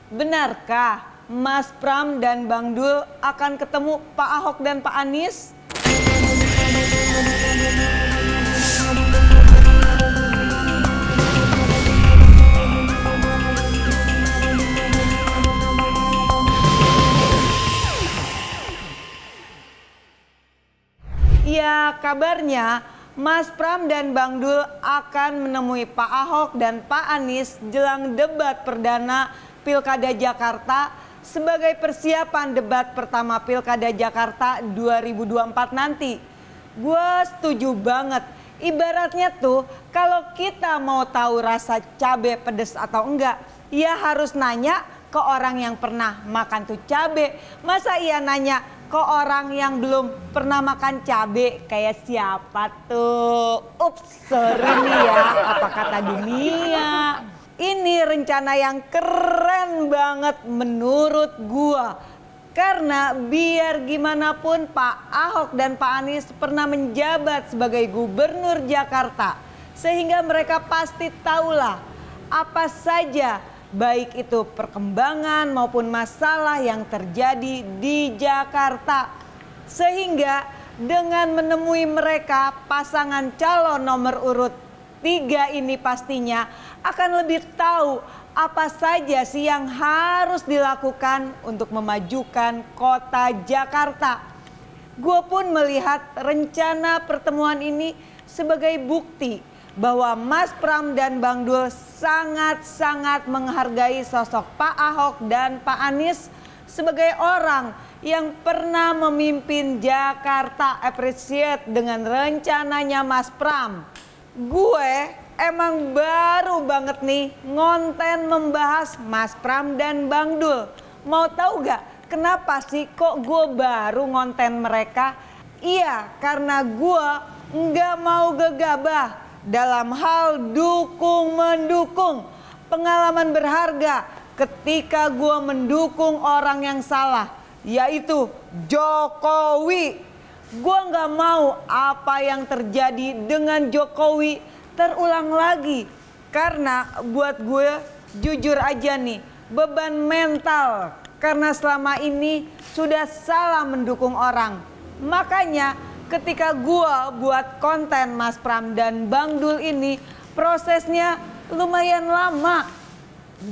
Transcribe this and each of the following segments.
Benarkah Mas Pram dan Bang Dul akan ketemu Pak Ahok dan Pak Anies? Ya, kabarnya Mas Pram dan Bang Dul akan menemui Pak Ahok dan Pak Anies jelang debat perdana Pilkada Jakarta sebagai persiapan debat pertama Pilkada Jakarta 2024 nanti. Gue setuju banget. Ibaratnya tuh kalau kita mau tahu rasa cabe pedes atau enggak, ya harus nanya ke orang yang pernah makan tuh cabe. Masa iya nanya ke orang yang belum pernah makan cabe? Kayak siapa tuh? Ups, sorry nih ya, apa kata dunia. Ini rencana yang keren banget menurut gua. Karena biar gimana pun Pak Ahok dan Pak Anies pernah menjabat sebagai gubernur Jakarta. Sehingga mereka pasti tahulah apa saja baik itu perkembangan maupun masalah yang terjadi di Jakarta. Sehingga dengan menemui mereka pasangan calon nomor urut 3 ini pastinya akan lebih tahu apa saja sih yang harus dilakukan untuk memajukan kota Jakarta. Gue pun melihat rencana pertemuan ini sebagai bukti bahwa Mas Pram dan Bang Dul sangat-sangat menghargai sosok Pak Ahok dan Pak Anies sebagai orang yang pernah memimpin Jakarta. Appreciate dengan rencananya Mas Pram. Gue emang baru banget nih ngonten membahas Mas Pram dan Bang Dul. Mau tahu gak kenapa sih kok gue baru ngonten mereka? Iya, karena gue nggak mau gegabah dalam hal dukung-mendukung. Pengalaman berharga ketika gue mendukung orang yang salah, yaitu Jokowi. Gue nggak mau apa yang terjadi dengan Jokowi terulang lagi. Karena buat gue jujur aja nih, beban mental karena selama ini sudah salah mendukung orang. Makanya ketika gue buat konten Mas Pram dan Bang Dul ini, prosesnya lumayan lama.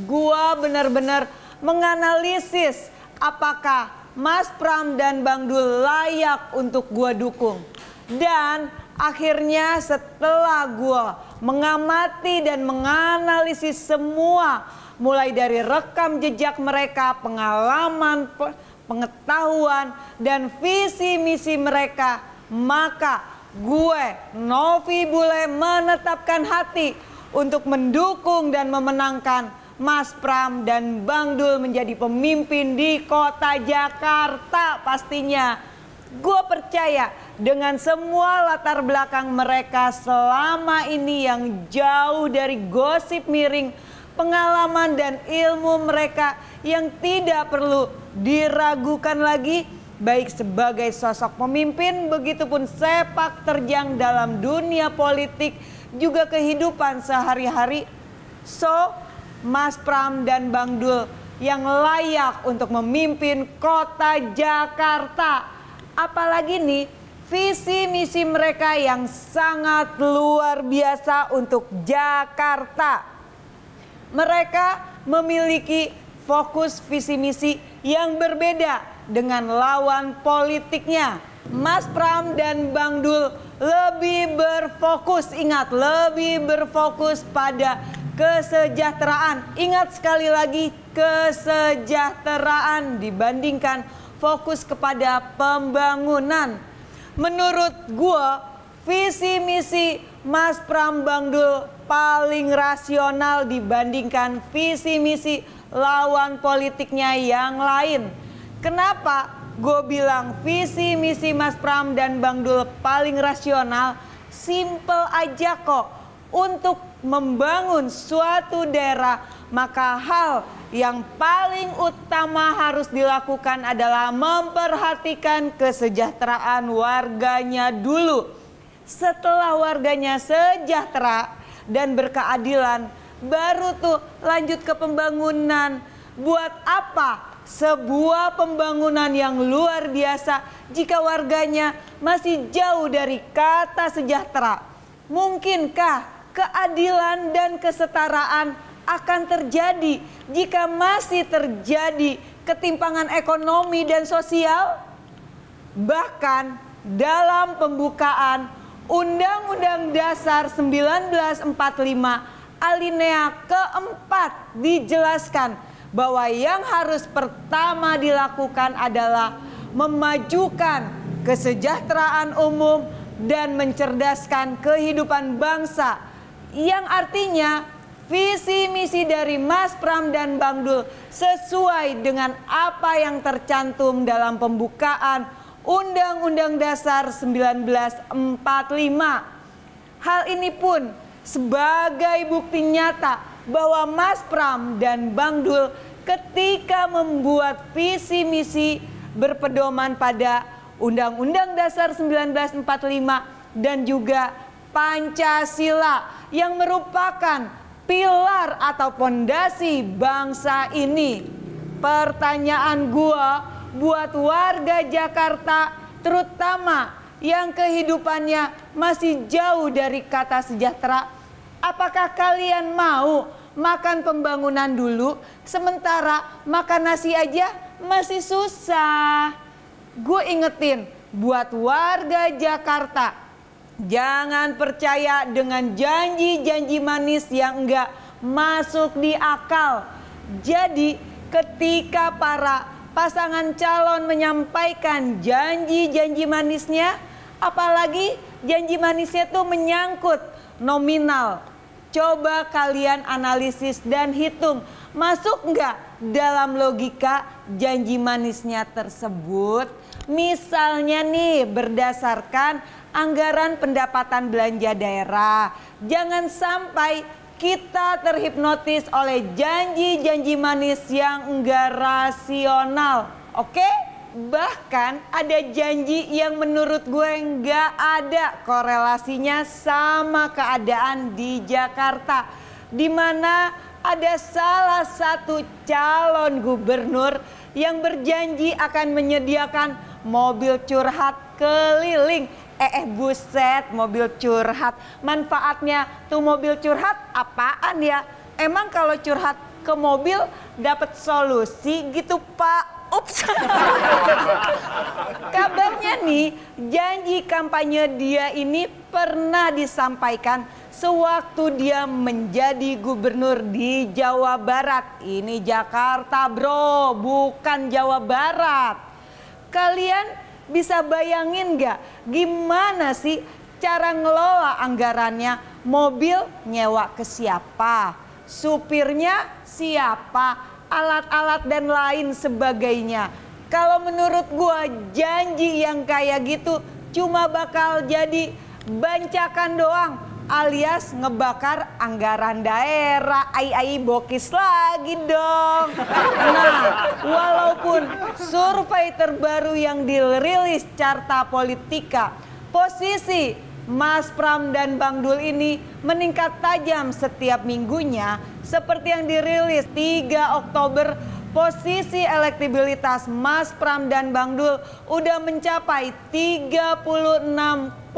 Gue benar-benar menganalisis apakah Mas Pram dan Bang Dul layak untuk gue dukung. Dan akhirnya setelah gue mengamati dan menganalisis semua, mulai dari rekam jejak mereka, pengalaman, pengetahuan, dan visi misi mereka, maka gue, Novi Bule, menetapkan hati untuk mendukung dan memenangkan Mas Pram dan Bang Dul menjadi pemimpin di kota Jakarta pastinya. Gue percaya dengan semua latar belakang mereka selama ini yang jauh dari gosip miring, pengalaman dan ilmu mereka yang tidak perlu diragukan lagi, baik sebagai sosok pemimpin, begitupun sepak terjang dalam dunia politik, juga kehidupan sehari-hari. So, Mas Pram dan Bang Dul yang layak untuk memimpin kota Jakarta. Apalagi nih visi misi mereka yang sangat luar biasa untuk Jakarta. Mereka memiliki fokus visi misi yang berbeda dengan lawan politiknya. Mas Pram dan Bang Dul lebih berfokus, ingat, lebih berfokus pada kesejahteraan. Ingat sekali lagi, kesejahteraan dibandingkan fokus kepada pembangunan. Menurut gua, visi misi Mas Pram Bang Dul paling rasional dibandingkan visi misi lawan politiknya yang lain. Kenapa gue bilang visi misi Mas Pram dan Bang Dul paling rasional? Simple aja kok. Untuk membangun suatu daerah, maka hal yang paling utama harus dilakukan adalah memperhatikan kesejahteraan warganya dulu. Setelah warganya sejahtera dan berkeadilan, baru tuh lanjut ke pembangunan. Buat apa sebuah pembangunan yang luar biasa jika warganya masih jauh dari kata sejahtera? Mungkinkah keadilan dan kesetaraan akan terjadi jika masih terjadi ketimpangan ekonomi dan sosial? Bahkan dalam pembukaan Undang-Undang Dasar 1945 alinea keempat dijelaskan bahwa yang harus pertama dilakukan adalah memajukan kesejahteraan umum dan mencerdaskan kehidupan bangsa, yang artinya visi misi dari Mas Pram dan Bang Dul sesuai dengan apa yang tercantum dalam pembukaan Undang-Undang Dasar 1945. Hal ini pun sebagai bukti nyata bahwa Mas Pram dan Bang Dul ketika membuat visi misi berpedoman pada Undang-Undang Dasar 1945 dan juga Pancasila yang merupakan pilar atau pondasi bangsa ini. Pertanyaan gua buat warga Jakarta, terutama yang kehidupannya masih jauh dari kata sejahtera, apakah kalian mau makan pembangunan dulu sementara makan nasi aja masih susah? Gue ingetin buat warga Jakarta, jangan percaya dengan janji-janji manis yang enggak masuk di akal. Jadi ketika para pasangan calon menyampaikan janji-janji manisnya, apalagi janji manisnya tuh menyangkut nominal, coba kalian analisis dan hitung, masuk nggak dalam logika janji manisnya tersebut? Misalnya nih berdasarkan anggaran pendapatan belanja daerah, jangan sampai kita terhipnotis oleh janji-janji manis yang enggak rasional, oke? Bahkan ada janji yang menurut gue nggak ada korelasinya sama keadaan di Jakarta, di mana ada salah satu calon gubernur yang berjanji akan menyediakan mobil curhat keliling. Buset, mobil curhat. Manfaatnya tuh mobil curhat apaan ya? Emang kalau curhat ke mobil dapat solusi gitu, Pak? Ups. Kabarnya nih, janji kampanye dia ini pernah disampaikan sewaktu dia menjadi gubernur di Jawa Barat. Ini Jakarta, bro, bukan Jawa Barat. Kalian bisa bayangin gak gimana sih cara ngelola anggarannya? Mobil nyewa ke siapa? Supirnya siapa? Alat-alat dan lain sebagainya. Kalau menurut gua janji yang kayak gitu cuma bakal jadi bancakan doang, alias ngebakar anggaran daerah. Ai bokis lagi dong. Nah, walaupun survei terbaru yang dirilis Carta Politika, posisi Mas Pram dan Bang Dul ini meningkat tajam setiap minggunya. Seperti yang dirilis 3 Oktober, posisi elektabilitas Mas Pram dan Bang Dul udah mencapai 36,5%.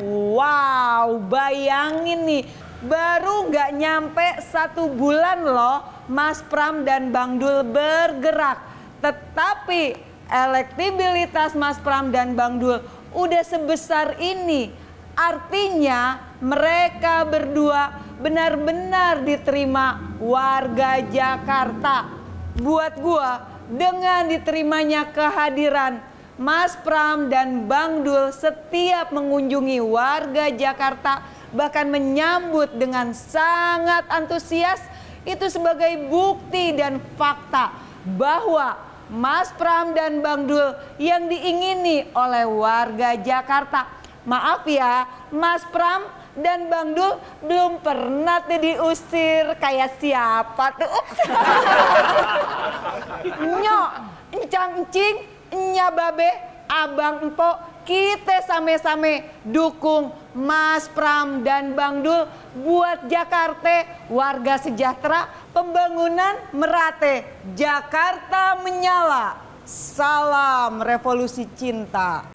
Wow, bayangin nih, baru nggak nyampe 1 bulan loh Mas Pram dan Bang Dul bergerak. Tetapi elektabilitas Mas Pram dan Bang Dul udah sebesar ini. Artinya mereka berdua benar-benar diterima warga Jakarta. Buat gua, dengan diterimanya kehadiran Mas Pram dan Bang Dul setiap mengunjungi warga Jakarta, bahkan menyambut dengan sangat antusias, itu sebagai bukti dan fakta bahwa Mas Pram dan Bang Dul yang diingini oleh warga Jakarta. Maaf ya, Mas Pram dan Bang Dul belum pernah tuh diusir kayak siapa tuh. Nyok, encang encing, nya babe, abang empok, kita same-same dukung Mas Pram dan Bang Dul buat Jakarta warga sejahtera, Pembangunan merate, Jakarta menyala. Salam revolusi cinta.